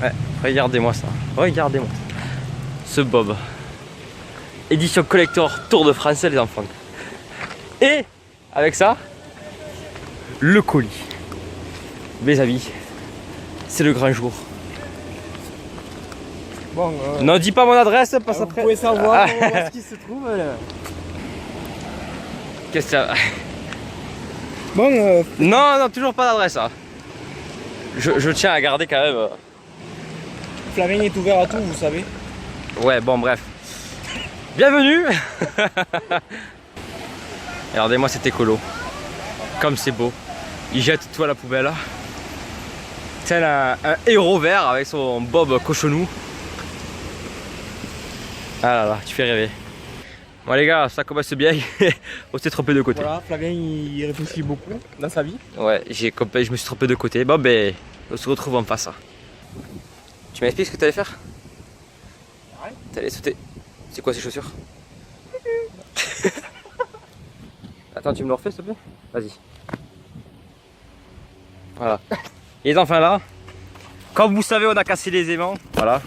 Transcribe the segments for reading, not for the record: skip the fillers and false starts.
Ouais, regardez-moi ça. Regardez-moi. Ce bob. Édition collector Tour de France les enfants. Et avec ça, le colis. Mes amis, c'est le grand jour. Bon, non, dis pas mon adresse parce vous qu'après. pouvez savoir ce qui se trouve là. Qu'est-ce que ça... Bon, Non, non, toujours pas d'adresse. Hein. Je tiens à garder quand même. Flavien est ouvert à tout, vous savez. Ouais, bon, bref. Bienvenue. Regardez-moi cet écolo. Comme c'est beau. Il jette tout à la poubelle. Tel un héros vert avec son bob cochonou. Ah là là, tu fais rêver. Bon les gars, ça commence bien. On s'est trompé de côté. Voilà, Flavien il réfléchit beaucoup dans sa vie. Ouais, je me suis trompé de côté. Bon ben, on se retrouve en face. Tu m'expliques ce que tu allais faire? Ouais. T'allais sauter. C'est quoi ces chaussures? Attends, tu me le refais s'il te plaît? Vas-y. Voilà. Et enfin là, comme vous savez, on a cassé les aimants. Voilà.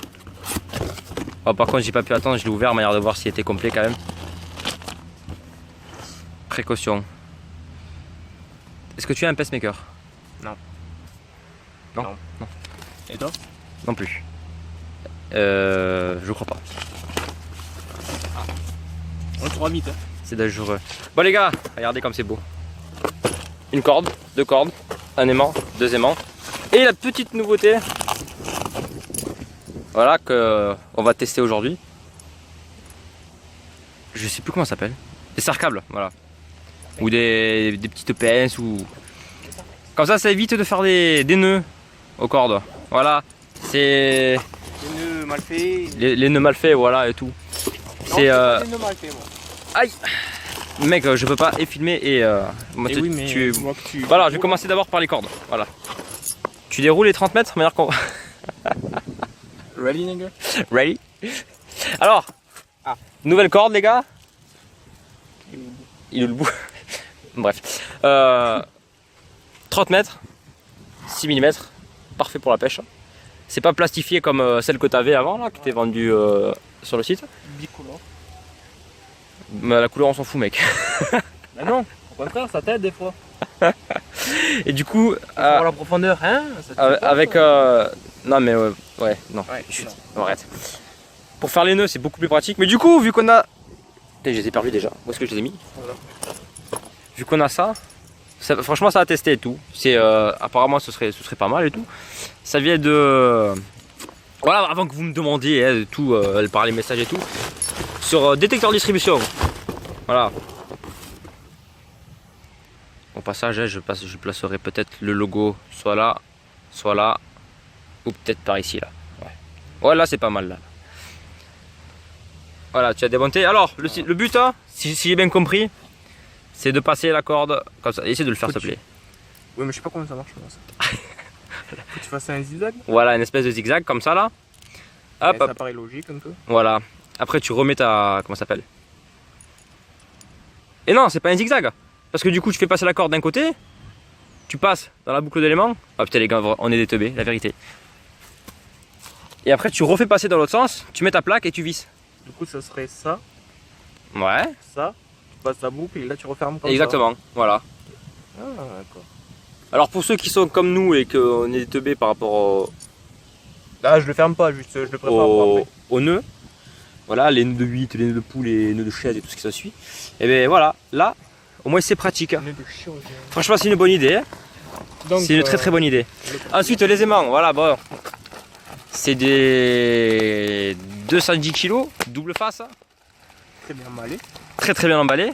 Oh, par contre, j'ai pas pu attendre, je l'ai ouvert, manière de voir s'il était complet quand même. Précaution. Est-ce que tu as un pacemaker? Non. Non. Non. Non. Et toi? Non plus. Je crois pas. On le trouvera vite. Hein. C'est dangereux. Bon les gars, regardez comme c'est beau. Une corde, deux cordes, un aimant, deux aimants. Et la petite nouveauté, voilà, que on va tester aujourd'hui. Je sais plus comment ça s'appelle. Des serre-câbles, voilà. Ou des petites pinces ou... Comme ça évite de faire des nœuds aux cordes. Voilà. C'est... Les nœuds mal faits. Les nœuds mal faits, voilà, et tout. C'est... Les nœuds mal faits, moi. Aïe! Mec, je peux pas filmer et... moi, Et oui, mais je vois que tu... Voilà, je vais commencer d'abord par les cordes. Voilà. Tu déroules les 30 mètres, manière qu'on... Ready, nigga? Ready? Alors, nouvelle corde, les gars. Il est le bout. Bref. 30 mètres, 6 mm, parfait pour la pêche. C'est pas plastifié comme celle que tu avais avant, là, qui était vendue sur le site. Bicolore. Mais la couleur, on s'en fout, mec. Bah non, au contraire, ça t'aide des fois. Et du coup, Pour la profondeur, hein? Ça te fait pas, avec... ça. non, mais ouais, non, Ouais, chut, non. arrête. Pour faire les nœuds, c'est beaucoup plus pratique. Mais du coup, vu qu'on a... Je les ai perdus déjà. Où est-ce que je les ai mis? Voilà. Vu qu'on a ça, franchement, ça a testé et tout. C'est apparemment, ce serait pas mal et tout. Ça vient de... Voilà, avant que vous me demandiez hein, tout, par les messages et tout. Sur détecteur distribution. Voilà. Au passage, hein, je placerai peut-être le logo soit là, ou peut-être par ici là. Ouais, là c'est pas mal là. Voilà, tu as démonté. Alors, le but, hein, si j'ai bien compris, c'est de passer la corde comme ça. Essaye de le faire s'il te plaît. Oui, mais je sais pas comment ça marche. Moi, ça. Faut que tu fasses un zigzag. Voilà, une espèce de zigzag comme ça là. Hop, Ça hop. paraît logique un peu. Voilà. Après tu remets ta... Comment ça s'appelle? Et non, c'est pas un zigzag. Parce que du coup tu fais passer la corde d'un côté. Tu passes dans la boucle d'éléments. Ah putain les gars, on est des teubés, la vérité. Et après tu refais passer dans l'autre sens. Tu mets ta plaque et tu visses. Du coup, ça serait ça, Ouais. ça. Tu passes ta boucle et là tu refermes comme Exactement, voilà. ça. Ah, d'accord. Alors pour ceux qui sont comme nous et qu'on est des teubés par rapport Là, je le ferme pas, juste je le prépare pour après. au nœud. Voilà, les nœuds de 8, les nœuds de poule, les nœuds de chaise et tout ce qui s'ensuit. Et bien voilà, là, au moins c'est pratique. Nœud de chirurgien. Franchement, c'est une bonne idée. Hein. Donc, C'est une très bonne idée. Ensuite, les aimants, voilà, bon. C'est des 210 kg, double face. Très bien emballé. Très bien emballé.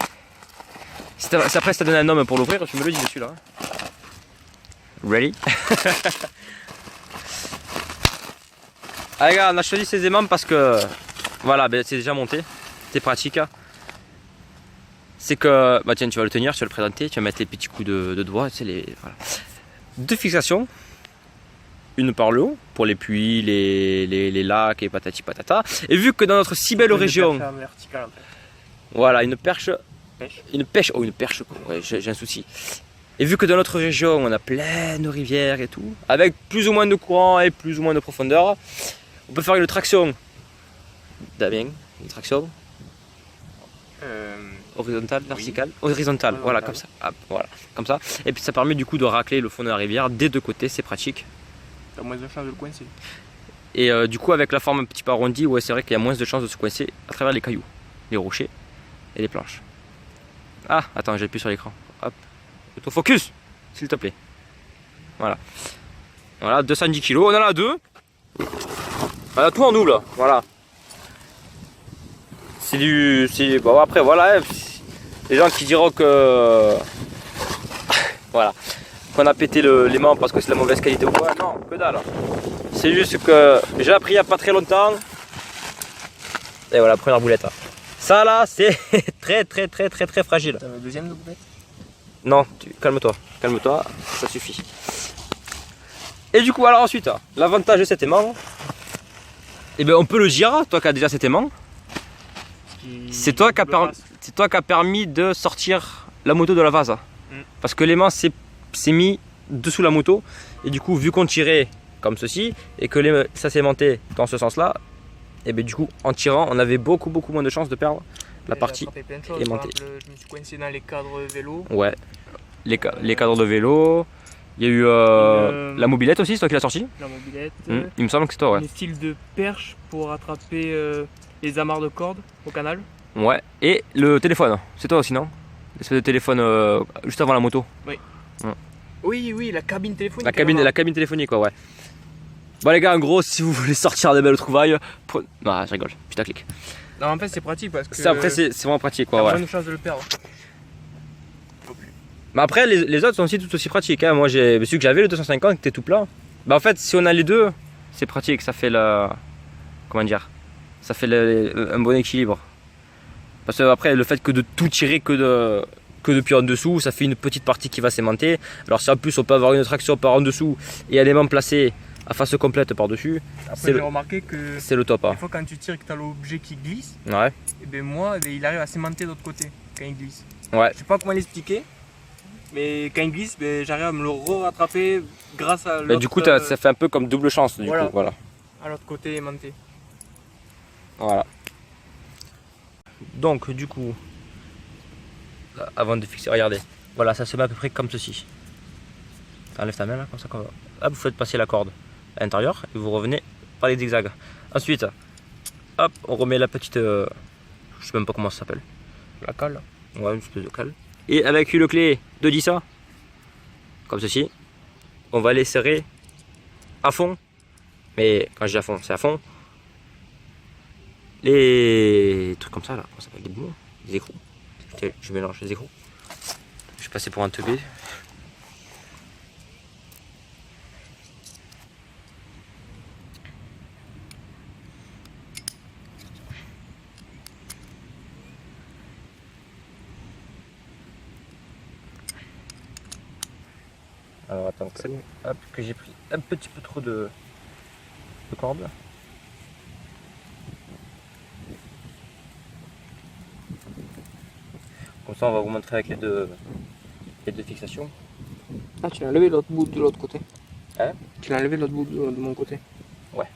Après, si t'as donné un homme pour l'ouvrir, tu me le dis dessus là. Ready? Allez gars, on a choisi ces aimants parce que voilà, ben, c'est déjà monté, c'est pratique. C'est que, bah tiens, tu vas le tenir, tu vas le présenter, tu vas mettre les petits coups de doigts, tu sais, voilà. Deux fixations, une par le haut pour les puits, les lacs et patati patata. Et vu que dans notre si belle région, Verticale, en fait. voilà, une perche, Pêche. une pêche, oh une perche, ouais, j'ai un souci. Et vu que dans notre région on a plein de rivières et tout, avec plus ou moins de courant et plus ou moins de profondeur, on peut faire une traction. Damien, une traction horizontale, verticale, horizontale, voilà comme ça. Hop, voilà, comme ça. Et puis ça permet du coup de racler le fond de la rivière des deux côtés, c'est pratique. T'as moins de chance de le coincer. Et du coup avec la forme un petit peu arrondie, ouais c'est vrai qu'il y a moins de chances de se coincer à travers les cailloux, les rochers et les planches. Ah, attends, j'ai appuyé sur l'écran. Hop, autofocus, s'il te plaît. Voilà. Voilà, 210 kg, on en a deux. On a tout en double, voilà. C'est du... Bon après voilà, les gens qui diront que... voilà. Qu'on a pété l'aimant parce que c'est la mauvaise qualité ou quoi, non, que dalle. C'est juste que j'ai appris il n'y a pas très longtemps. Et voilà, première boulette. Ça là, c'est très fragile. T'as le deuxième de boulette? Non, calme-toi, calme-toi, ça suffit. Et du coup, alors ensuite, l'avantage de cet aimant, eh ben, on peut le dire, toi qui as déjà cet aimant, c'est toi qui as permis de sortir la moto de la vase. Parce que l'aimant s'est mis dessous la moto, et du coup, vu qu'on tirait comme ceci, et que ça s'est aimanté dans ce sens-là, et bien du coup, en tirant, on avait beaucoup moins de chances de perdre la partie aimantée. Je me suis coincé dans les cadres vélo. Ouais, les cadres de vélo. Il y a eu la mobilette aussi, c'est toi qui l'as sorti? La mobilette. Il me semble que c'est toi, ouais. Les fils de perche pour attraper les amarres de cordes au canal. Ouais, et le téléphone, c'est toi aussi, non? L'espèce de téléphone juste avant la moto. Oui. Oui, la cabine téléphonique. La cabine téléphonique, ouais. Bon les gars, en gros, si vous voulez sortir des belles trouvailles, non, je rigole, putaclic. Non, en fait, c'est pratique parce que. Après, c'est vraiment pratique, quoi, ouais. Pas de chance de le perdre. Mais après, les autres sont aussi tout aussi pratiques. Hein. Moi, celui que j'avais, le 250, qui était tout plat. Bah, en fait, si on a les deux, c'est pratique. Ça fait comment dire? Ça fait un bon équilibre. Parce que après, le fait que de tout tirer que depuis en dessous, ça fait une petite partie qui va s'aimanter. Alors, si en plus on peut avoir une traction par en dessous et un aimant placé à face complète par-dessus, après, j'ai remarqué que c'est le top. Hein. Des fois, quand tu tires et que tu as l'objet qui glisse, ouais. Et ben moi, il arrive à s'aimanter de l'autre côté quand il glisse. Ouais. Je sais pas comment l'expliquer. Mais quand il glisse, j'arrive à me le rattraper grâce à l'autre. Du coup, ça fait un peu comme double chance. Du coup, voilà. À l'autre côté aimanté. Voilà. Donc, du coup, avant de fixer, regardez. Voilà, ça se met à peu près comme ceci. Enlève ta main là, comme ça. Hop, vous faites passer la corde à l'intérieur et vous revenez par les zigzags. Ensuite, hop, on remet la petite. Je sais même pas comment ça s'appelle. La cale. Ouais, une espèce de cale. Et avec une clé de 10 comme ceci, on va les serrer à fond. Mais quand je dis à fond, c'est à fond. Les trucs comme ça là, comment ça s'appelle, des boulons, des écrous. Je mélange les écrous. Je suis passé pour un teubé. Alors attends, hop, que j'ai pris un petit peu trop de corde. Comme ça on va vous montrer avec les deux fixations. Ah, tu l'as enlevé l'autre bout de l'autre côté. Hein? Tu l'as enlevé l'autre bout de mon côté. Ouais.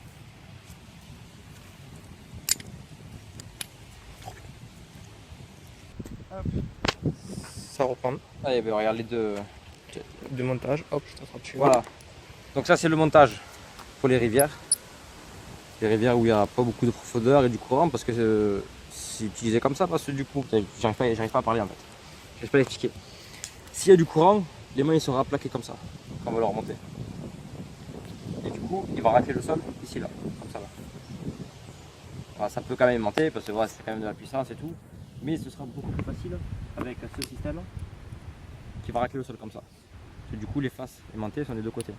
Hop. Ça reprend. Allez, ben regarde les deux. De montage, hop, je t'attrape dessus. Voilà. Donc ça c'est le montage pour les rivières. Les rivières où il n'y a pas beaucoup de profondeur et du courant parce que c'est utilisé comme ça parce que du coup, j'arrive pas à parler en fait. J'arrive pas à l'expliquer. S'il y a du courant, les mains ils seront plaqués comme ça, quand on va le remonter. Et du coup, il va racler le sol ici là, comme ça là. Alors, ça peut quand même aimanter parce que voilà, c'est quand même de la puissance et tout, mais ce sera beaucoup plus facile avec ce système qui va racler le sol comme ça. Parce que du coup, les faces aimantées sont des deux côtés.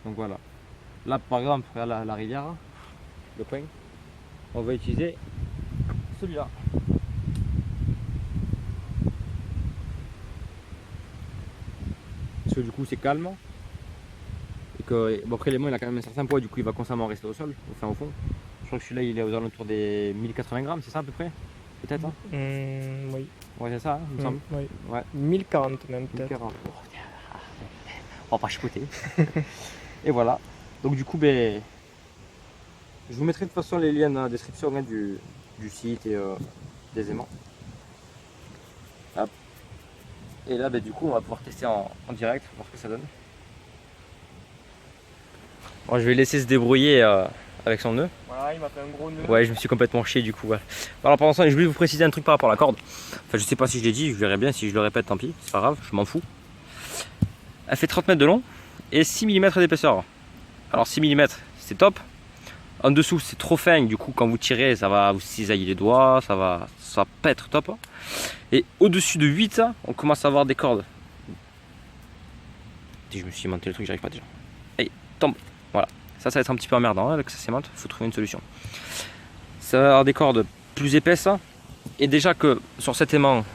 Donc voilà. Là, par exemple, regarde la rivière, le coin, on va utiliser celui-là. Parce que du coup, c'est calme. Et que, bon, après, l'aimant il a quand même un certain poids, du coup, il va constamment rester au sol, au fond. Je crois que celui-là, il est aux alentours des 1080 grammes, c'est ça à peu près? peut-être hein. Oui. Ouais, c'est ça, hein, il me semble. Oui. Ouais. 1040 même peut-être. 1040. On va pas chipoter. Et voilà. Donc du coup, ben, je vous mettrai de toute façon les liens dans la description hein, du site et des aimants. Hop. Et là, ben, du coup, on va pouvoir tester en direct, voir ce que ça donne. Bon, je vais laisser se débrouiller avec son nœud. Voilà, il m'a fait un gros nœud. Ouais, je me suis complètement chié du coup. Ouais. Alors pendant ce temps, je voulais vous préciser un truc par rapport à la corde. Enfin, je sais pas si je l'ai dit, je verrai bien. Si je le répète, tant pis, c'est pas grave, je m'en fous. Elle fait 30 mètres de long et 6 mm d'épaisseur. Alors 6 mm, c'est top. En dessous, c'est trop fin. Du coup, quand vous tirez, ça va vous cisailler les doigts, ça va pas être top. Et au-dessus de 8, on commence à avoir des cordes. Je me suis monté le truc, j'arrive pas déjà. Allez, tombe. Voilà. Ça va être un petit peu emmerdant avec ça s'aimante, il faut trouver une solution. Ça va avoir des cordes plus épaisses. Et déjà que sur cet aimant,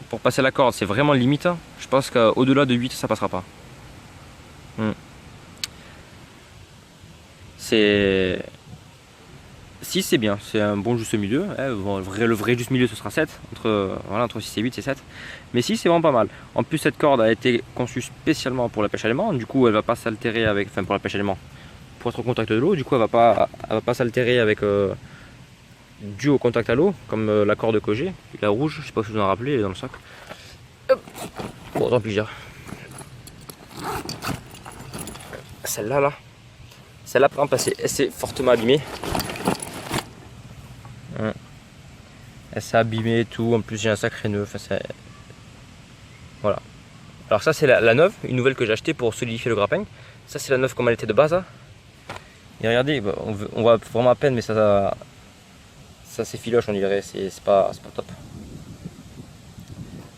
pour passer la corde, c'est vraiment limite. Je pense qu'au-delà de 8, ça passera pas. C'est... Si c'est bien, c'est un bon juste milieu. Bon, le vrai juste milieu ce sera 7. Entre 6 et 8 c'est 7. Mais si c'est vraiment pas mal. En plus cette corde a été conçue spécialement pour la pêche à l'aimant. Du coup elle va pas s'altérer avec. Enfin pour la pêche à l'aimant. Pour être au contact de l'eau. Du coup elle va pas s'altérer avec dû au contact à l'eau. Comme la corde que j'ai. La rouge, je sais pas si vous en rappelez, elle est dans le sac. Hop. Bon tant pis je dirais. Celle-là là. Celle-là par exemple elle s'est fortement abîmée. Elle s'est abîmée et tout, en plus j'ai un sacré nœud, enfin, voilà. Alors ça c'est la neuve, une nouvelle que j'ai achetée pour solidifier le grappin. Ça c'est la neuve comme elle était de base. Et regardez, on voit vraiment à peine mais ça s'effiloche on dirait, c'est pas top.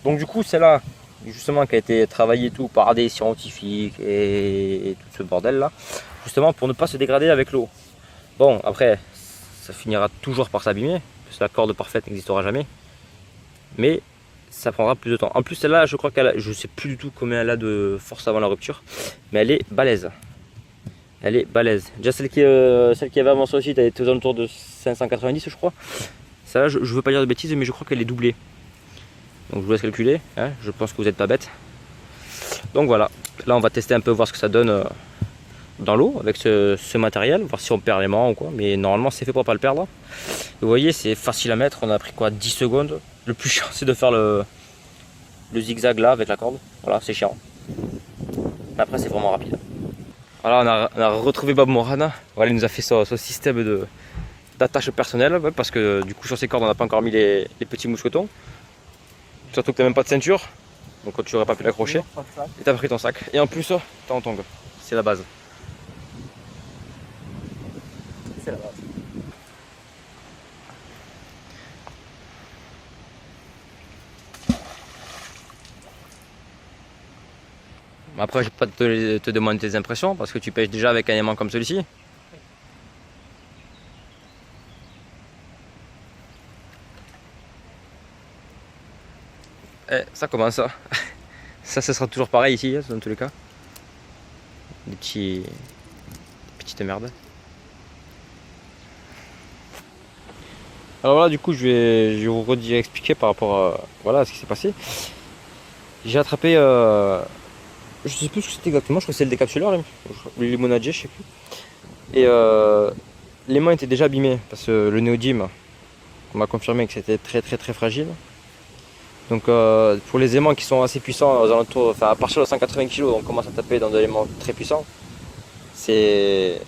Donc du coup celle-là, justement qui a été travaillée tout par des scientifiques et tout ce bordel là, justement pour ne pas se dégrader avec l'eau. Bon après, ça finira toujours par s'abîmer. La corde parfaite n'existera jamais, mais ça prendra plus de temps. En plus celle-là je crois je sais plus du tout combien elle a de force avant la rupture, mais elle est balèze. Elle est balèze. Déjà celle qui avait avant sur le site elle était aux alentours de 590 je crois. Celle-là je veux pas dire de bêtises mais je crois qu'elle est doublée. Donc je vous laisse calculer, hein. Je pense que vous n'êtes pas bête. Donc voilà, là on va tester un peu, voir ce que ça donne dans l'eau avec ce matériel, voir si on perd l'aimant ou quoi, mais normalement c'est fait pour pas le perdre. Vous voyez c'est facile à mettre, on a pris quoi 10 secondes. Le plus chiant c'est de faire le zigzag là avec la corde, voilà c'est chiant. Mais après c'est vraiment rapide. Voilà on a retrouvé Bob Morana, voilà, il nous a fait ce système d'attache personnelle, parce que du coup sur ces cordes on n'a pas encore mis les petits mousquetons. Surtout que t'as même pas de ceinture, donc tu aurais pas pu l'accrocher. Et t'as pris ton sac, et en plus t'as en tongue, c'est la base. C'est la base. Après, je vais pas te demander tes impressions parce que tu pêches déjà avec un aimant comme celui-ci. Ça commence. Ça sera toujours pareil ici, dans tous les cas. Des petites merdes. Alors voilà, du coup, je vais vous expliquer par rapport à, voilà, à ce qui s'est passé. J'ai attrapé, je sais plus ce que c'était exactement, je crois que c'est le décapsuleur, le limonadier, je sais plus. Et l'aimant était déjà abîmé parce que le néodyme, on m'a confirmé que c'était très fragile. Donc pour les aimants qui sont assez puissants, aux alentours, enfin à partir de 180 kg, on commence à taper dans des aimants très puissants. C'est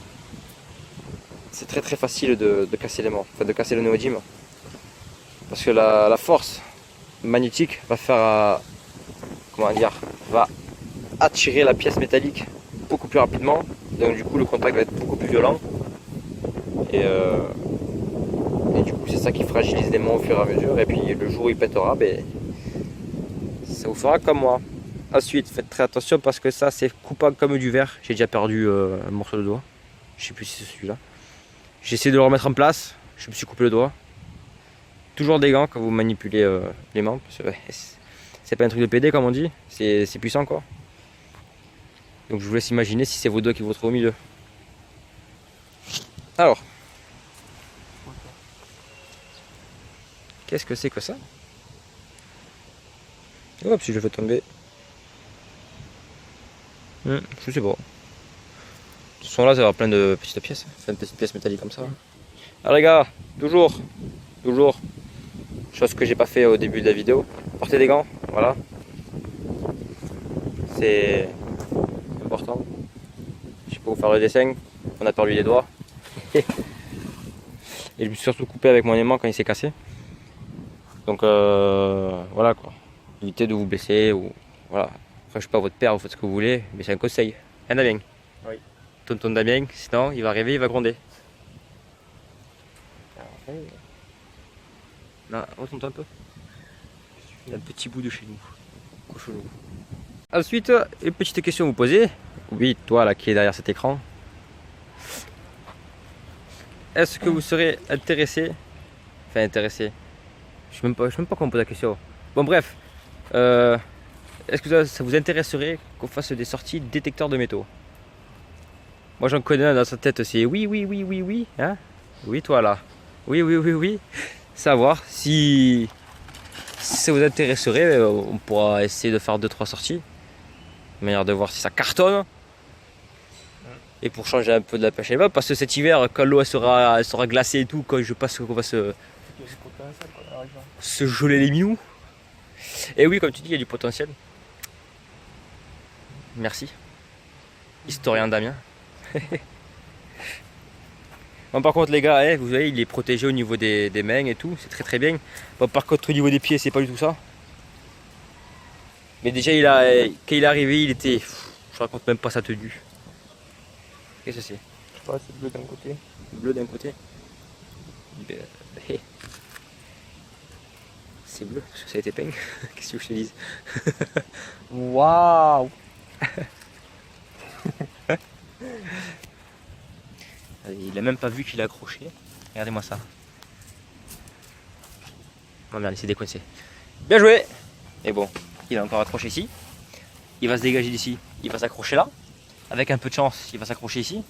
très facile de casser l'aimant, enfin de casser le néodyme. Parce que la force magnétique va faire, comment dire, va attirer la pièce métallique beaucoup plus rapidement. Donc du coup le contact va être beaucoup plus violent. Et du coup c'est ça qui fragilise l'aimant au fur et à mesure. Et puis le jour où il pètera, ben, ça vous fera comme moi. Ensuite, faites très attention parce que ça c'est coupable comme du verre. J'ai déjà perdu un morceau de doigt. Je sais plus si c'est celui-là. J'ai essayé de le remettre en place. Je me suis coupé le doigt. Toujours des gants quand vous manipulez l'aimant. C'est pas un truc de PD comme on dit. C'est puissant quoi. Donc je vous laisse imaginer si c'est vos doigts qui vous retrouvent au milieu. Alors. Qu'est-ce que c'est que ça? Hop, si je fais tomber. Je sais pas. Ce son là, ça va avoir plein de petites pièces. Enfin, de petites pièces métalliques comme ça. Alors les gars, toujours, chose que j'ai pas fait au début de la vidéo. Portez des gants, voilà. C'est important. Je sais pas vous faire le dessin. On a perdu les doigts. Et je me suis surtout coupé avec mon aimant quand il s'est cassé. Donc voilà quoi. Évitez de vous blesser ou voilà. Après je suis pas votre père, vous faites ce que vous voulez, mais c'est un conseil. Hein Damien? Oui. Tonton Damien, sinon il va arriver, il va gronder. Non, retourne un peu. Il y a un petit bout de chez nous. Cochonou. Ensuite, une petite question à vous poser. Oui, toi là qui est derrière cet écran. Est-ce que vous serez intéressé? Enfin intéressé. Je sais même pas comment poser la question. Bon bref. Est-ce que ça vous intéresserait qu'on fasse des sorties détecteurs de métaux? Moi j'en connais un dans sa tête, c'est oui. Hein? Oui toi là. Oui. Savoir si ça vous intéresserait, on pourra essayer de faire 2-3 sorties. Manière de voir si ça cartonne. Et pour changer un peu de la pêche à l'époque, parce que cet hiver, quand l'eau elle sera glacée et tout, quand je pense qu'on va se geler les minous. Et oui, comme tu dis, il y a du potentiel. Merci. Historien Damien. Bon, par contre les gars, vous voyez, il est protégé au niveau des mains et tout, c'est très bien. Bon, par contre au niveau des pieds, c'est pas du tout ça. Mais déjà quand il est arrivé, il était... je raconte même pas sa tenue. Qu'est-ce que c'est? Je sais pas, c'est bleu d'un côté. Bleu d'un côté. C'est bleu, parce que ça a été peint. Qu'est-ce que je te dise? Waouh! Il a même pas vu qu'il a accroché. Regardez-moi ça. Oh merde, il s'est décoincé. Bien joué! Et bon, il a encore accroché ici. Il va se dégager d'ici. Il va s'accrocher là. Avec un peu de chance, il va s'accrocher ici.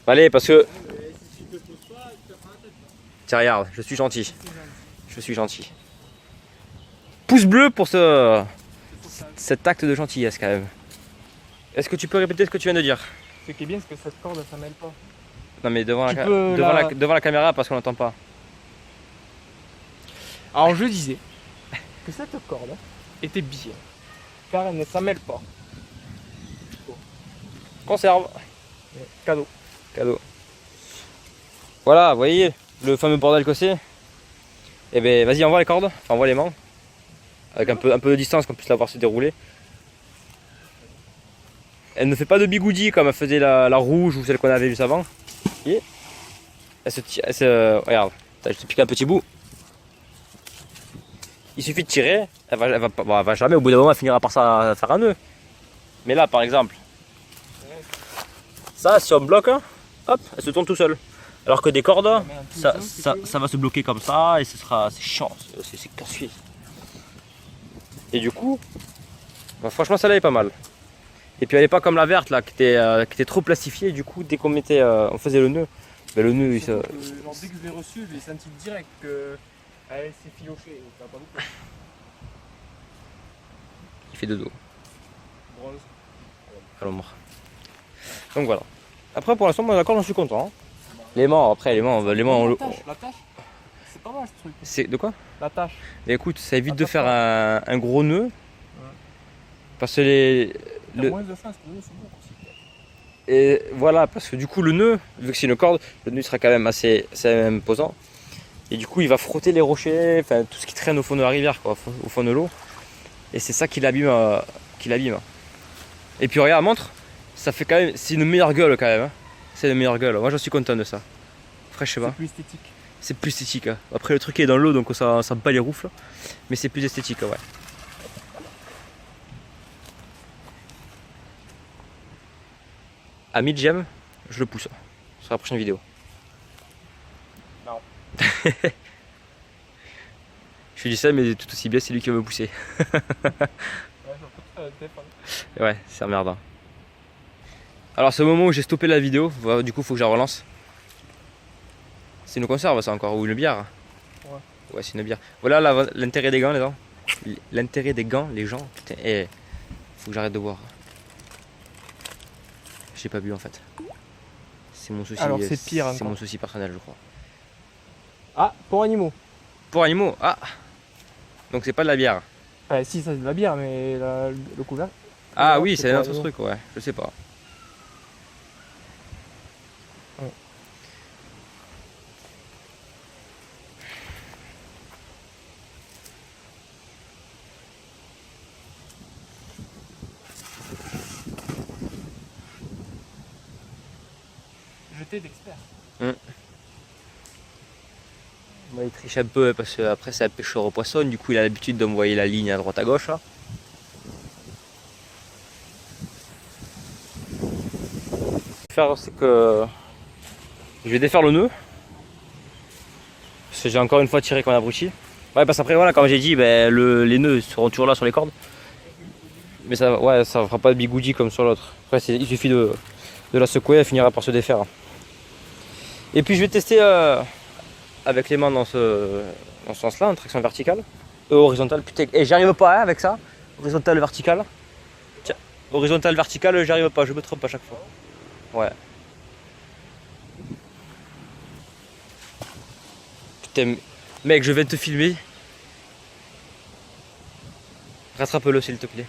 Allez, parce que... Tiens, regarde, je suis gentil. Pouce bleu pour cet acte de gentillesse quand même. Est-ce que tu peux répéter ce que tu viens de dire? Ce qui est bien, c'est que cette corde, ça mêle pas. Non mais devant la caméra parce qu'on n'entend pas. Alors je disais que cette corde était bien, car elle ne s'amèle pas. Conserve. Cadeau. Voilà, vous voyez le fameux bordel que c'est. Eh ben vas-y, envoie les cordes, enfin envoie les mains. Avec un peu de distance qu'on puisse la voir se dérouler. Elle ne fait pas de bigoudi comme elle faisait la rouge ou celle qu'on avait juste avant. Et elle se regarde, je te pique un petit bout. Il suffit de tirer, elle va jamais, au bout d'un moment elle finira par ça faire un nœud. Mais là par exemple, ça si on bloque, hop, elle se tourne tout seul. Alors que des cordes, ça va se bloquer comme ça et c'est chiant, c'est casse-pied. Et du coup, bah, franchement celle-là est pas mal. Et puis elle est pas comme la verte là qui était trop plastifiée. Du coup dès qu'on on faisait le nœud, ben, le nœud dès que je l'ai reçu, j'ai senti direct que elle s'est filochée. Il fait de dos. Bronze. À l'ombre. Donc voilà. Après pour l'instant moi d'accord, j'en suis content. Hein. L'aimant, La tâche, c'est pas mal ce truc. C'est de quoi? La tâche. Mais écoute, ça évite de faire un gros nœud. Ouais. Parce que moins de face, le nœud c'est bon aussi. Et voilà, parce que du coup le nœud, vu que c'est une corde, le nœud sera quand même assez imposant. Et du coup il va frotter les rochers, enfin tout ce qui traîne au fond de la rivière, quoi, au fond de l'eau. Et c'est ça qui l'abîme. Et puis regarde, montre, ça fait quand même, c'est une meilleure gueule quand même. Hein. C'est une meilleure gueule, moi j'en suis content de ça. Après je sais pas. C'est plus esthétique. C'est plus esthétique. Hein. Après le truc est dans l'eau donc ça bat les roufles. Mais c'est plus esthétique, ouais. À 1000 j'aime, je le pousse sur la prochaine vidéo. Non. Je dis ça, mais tout aussi bien, c'est lui qui va me pousser. Ouais, c'est emmerdant. Alors, c'est au moment où j'ai stoppé la vidéo, du coup, il faut que je la relance. C'est une conserve ça encore, ou une bière. Ouais. Ouais, c'est une bière. Voilà l'intérêt des gants, les gens. L'intérêt des gants, les gens. Putain, faut que j'arrête de boire. J'ai pas bu en fait. C'est mon souci. Alors c'est pire C'est encore. mon souci personnel, je crois. Ah, pour animaux. Pour animaux, ah. Donc c'est pas de la bière. Si, ça c'est de la bière, mais le couvercle. Ah oui, c'est un pour autre animaux. truc, ouais. Je sais pas. Ouais. Jeté d'expert. Moi, il triche un peu parce qu'après c'est un pêcheur au poisson, du coup il a l'habitude d'envoyer la ligne à droite à gauche là. Faire c'est que je vais défaire le nœud parce que j'ai encore une fois tiré comme un abruti. Ouais, parce qu'après voilà, comme j'ai dit, les nœuds seront toujours là sur les cordes, mais ça, ouais, ça fera pas de bigoudi comme sur l'autre. Après il suffit de la secouer, elle finira par se défaire. Et puis je vais tester avec les mains dans ce sens-là, en traction verticale, horizontale. Putain, et j'arrive pas hein, avec ça, horizontale, verticale. Tiens, horizontale, verticale, j'arrive pas, je me trompe à chaque fois. Ouais. Putain, mec, je viens de te filmer. Rattrape-le s'il te plaît.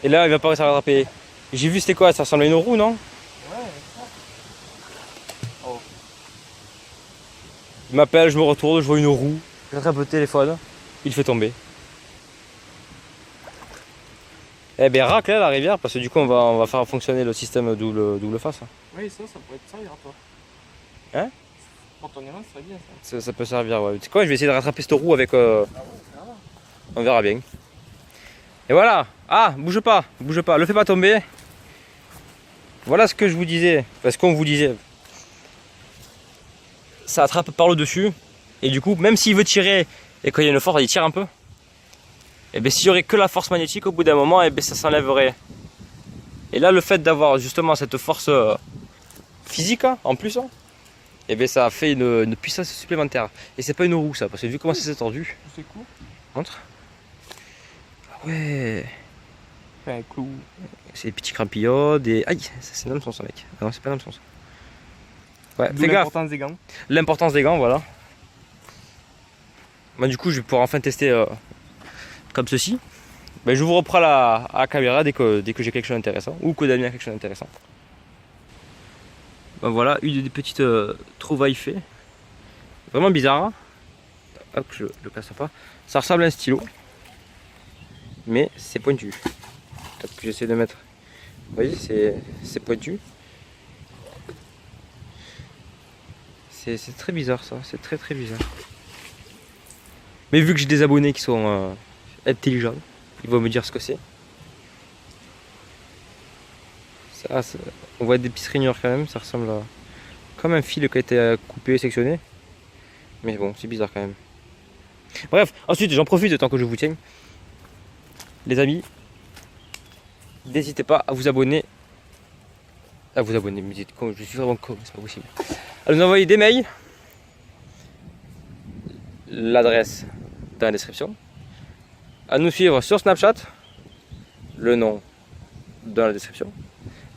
Et là, il va pas réussir à rattraper. J'ai vu, c'était quoi? Ça ressemble à une roue, non? Il m'appelle, je me retourne, je vois une roue. J'attrape le téléphone, il fait tomber. Eh ben racle là, la rivière, parce que du coup on va faire fonctionner le système double face. Oui, ça pourrait te servir à toi. Hein? Pour ton élan, ça serait bien ça. Ça peut servir, ouais. Tu sais quoi, je vais essayer de rattraper cette roue avec... On verra bien. Et voilà. Ah, bouge pas, le fais pas tomber. Voilà ce que je vous disais, parce qu'on vous disait. Ça attrape par le dessus, et du coup, même s'il veut tirer, et quand il y a une force, il tire un peu. Et bien s'il y aurait que la force magnétique, au bout d'un moment, et bien ça s'enlèverait. Et là, le fait d'avoir justement cette force physique, hein, en plus, hein, et bien ça a fait une puissance supplémentaire. Et c'est pas une roue ça, parce que vu comment c'est tordu. C'est cool. Montre. Ah ouais. Enfin, un clou. C'est des petits crampillons, des... Aïe, ça c'est un hameçon ça mec. Ah non, c'est pas un hameçon ça. Ouais, D'où fais gaffe. l'importance des gants. L'importance des gants, voilà. Bah, du coup, je vais pouvoir enfin tester comme ceci. Bah, je vous reprends à la caméra dès que j'ai quelque chose d'intéressant, ou que Damien a quelque chose d'intéressant. Bah, voilà, une des petites trouvailles fait. Vraiment bizarre. Hein. Hop, je le casse pas. Ça ressemble à un stylo, mais c'est pointu. Peut-être que j'essaie de mettre. Vous voyez, c'est pointu. C'est très bizarre ça, c'est très bizarre. Mais vu que j'ai des abonnés qui sont intelligents, ils vont me dire ce que c'est. Ça, on voit des petites rainures quand même, ça ressemble à comme un fil qui a été coupé et sectionné. Mais bon, c'est bizarre quand même. Bref, ensuite j'en profite tant que je vous tiens. Les amis, n'hésitez pas à vous abonner. Mais dites con, je suis vraiment con, c'est pas possible. À nous envoyer des mails. L'adresse dans la description. À nous suivre sur Snapchat. Le nom dans la description.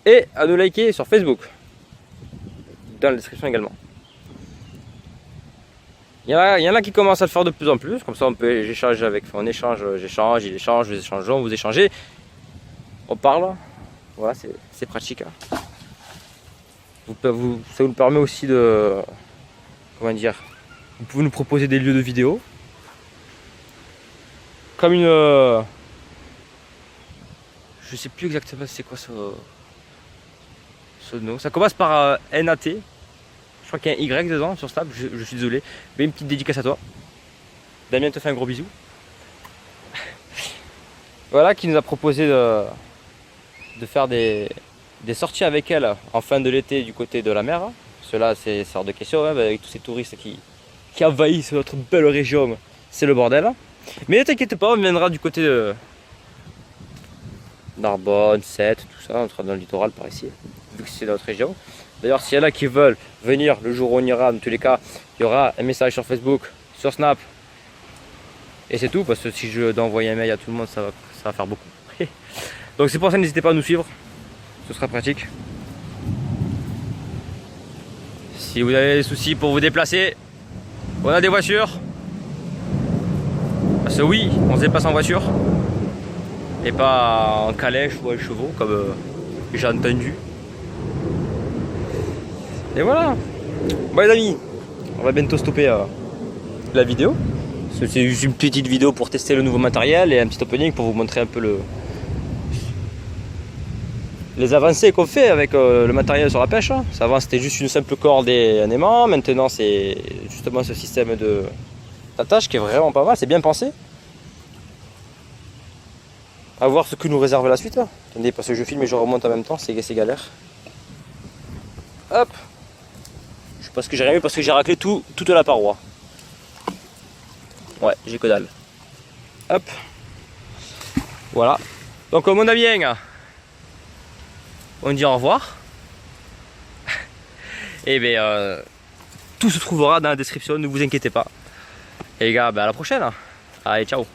Et à nous liker sur Facebook. Dans la description également. Il y en a qui commencent à le faire de plus en plus. Comme ça on peut échanger avec. On échange, j'échange, il échange, vous échangeons, vous échangez. On parle. Voilà, c'est pratique. Hein. Ça vous permet aussi de... Comment dire? Vous pouvez nous proposer des lieux de vidéo. Comme une... Je sais plus exactement c'est quoi ce nom. Ça commence par NAT. Je crois qu'il y a un Y dedans sur Snap, je suis désolé. Mais une petite dédicace à toi. Damien te fait un gros bisou. Voilà, qui nous a proposé de faire des sorties avec elle en fin de l'été du côté de la mer. Cela c'est hors de question, hein, avec tous ces touristes qui envahissent notre belle région, c'est le bordel. Mais ne t'inquiète pas, on viendra du côté de Narbonne, Sète, tout ça, on sera dans le littoral par ici, vu que c'est notre région. D'ailleurs, s'il y en a qui veulent venir le jour où on ira, dans tous les cas, il y aura un message sur Facebook, sur Snap. Et c'est tout, parce que si je dois envoyer un mail à tout le monde, ça va faire beaucoup. Donc c'est pour ça, n'hésitez pas à nous suivre. Ce sera pratique. Si vous avez des soucis pour vous déplacer, on a des voitures. Parce que oui, on se déplace en voiture. Et pas en calèche ou en chevaux, comme j'ai entendu. Et voilà. Bon les amis, on va bientôt stopper la vidéo. C'est juste une petite vidéo pour tester le nouveau matériel et un petit opening pour vous montrer un peu les avancées qu'on fait avec le matériel sur la pêche. Avant c'était juste une simple corde et un aimant. Maintenant c'est justement ce système d'attache qui est vraiment pas mal, c'est bien pensé. À voir ce que nous réserve la suite. Attendez, parce que je filme et je remonte en même temps, c'est galère. Hop. Je sais pas ce que j'ai rien vu parce que j'ai raclé toute la paroi. Ouais, j'ai que dalle. Hop. Voilà. Donc mon ami, on dit au revoir. Et bien, tout se trouvera dans la description, ne vous inquiétez pas. Et les gars, à la prochaine. Allez, ciao.